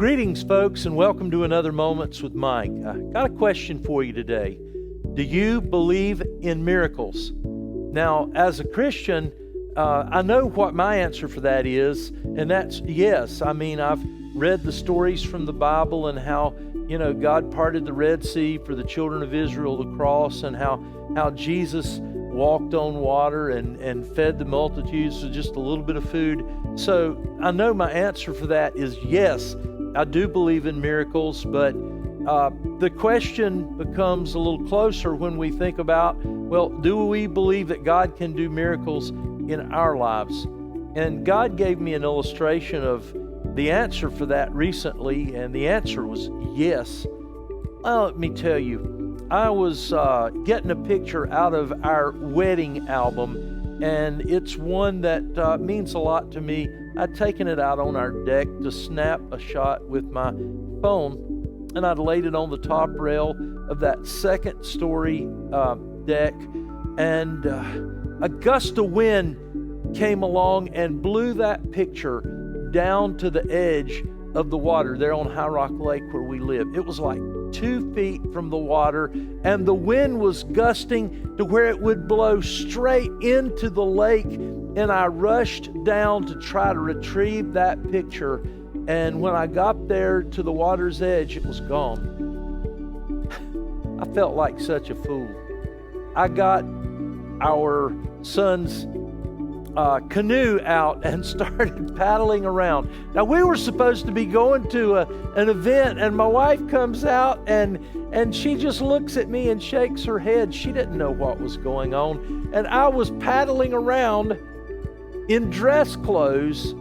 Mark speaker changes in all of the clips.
Speaker 1: Greetings, folks, and welcome to another Moments with Mike. I got a question for you today. Do you believe in miracles? Now, as a Christian, I know what my answer for that is, and that's yes. I mean, I've read the stories from the Bible and how, God parted the Red Sea for the children of Israel to cross, and how Jesus walked on water and fed the multitudes with just a little bit of food. So I know my answer for that is yes. I do believe in miracles, but the question becomes a little closer when we think about, well, do we believe that God can do miracles in our lives? And God gave me an illustration of the answer for that recently, and the answer was yes. Well, let me tell you, I was getting a picture out of our wedding album, and it's one that means a lot to me. I'd taken it out on our deck to snap a shot with my phone, and I'd laid it on the top rail of that second story deck, and a gust of wind came along and blew that picture down to the edge of the water there on High Rock Lake where we live. It was like 2 feet from the water, and the wind was gusting to where it would blow straight into the lake, and I rushed down to try to retrieve that picture, and when I got there to the water's edge, it was gone. I felt like such a fool. I got our son's canoe out and started paddling around. Now, we were supposed to be going to an event, and my wife comes out and she just looks at me and shakes her head. She didn't know what was going on. And I was paddling around in dress clothes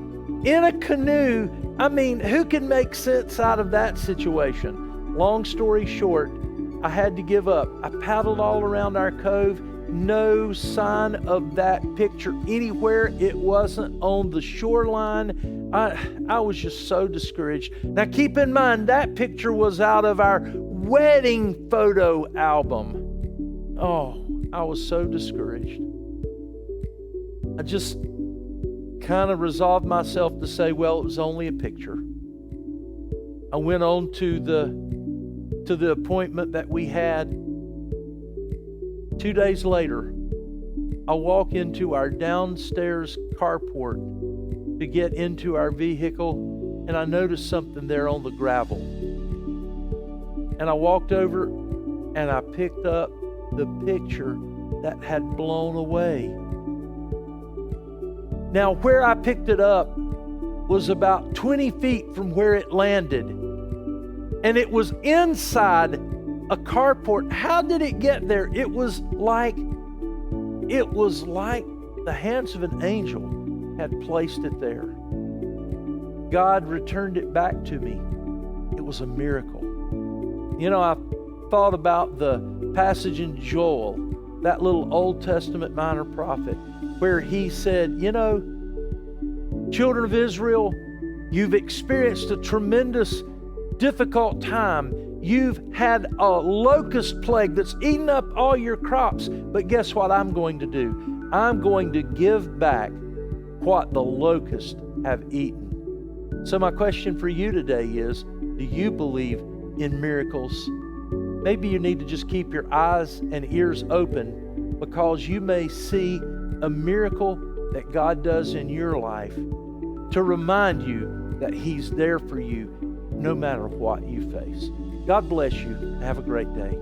Speaker 1: in a canoe. I mean, who can make sense out of that situation? Long story short, I had to give up. I paddled all around our cove. No sign of that picture anywhere. It wasn't on the shoreline. I was just so discouraged. Now keep in mind, that picture was out of our wedding photo album. Oh, I was so discouraged. I just kind of resolved myself to say, well, it was only a picture. I went on to the appointment that we had. 2 days later, I walk into our downstairs carport to get into our vehicle, and I noticed something there on the gravel. And I walked over and I picked up the picture that had blown away. Now, where I picked it up was about 20 feet from where it landed, and it was inside a carport. How did it get there? It was like the hands of an angel had placed it there. God returned it back to me. It was a miracle. I thought about the passage in Joel, that little Old Testament minor prophet, where he said, children of Israel, you've experienced a tremendous, difficult time. You've had a locust plague that's eaten up all your crops. But guess what I'm going to do? I'm going to give back what the locusts have eaten. So my question for you today is, do you believe in miracles? Maybe you need to just keep your eyes and ears open, because you may see a miracle that God does in your life to remind you that He's there for you no matter what you face. God bless you. Have a great day.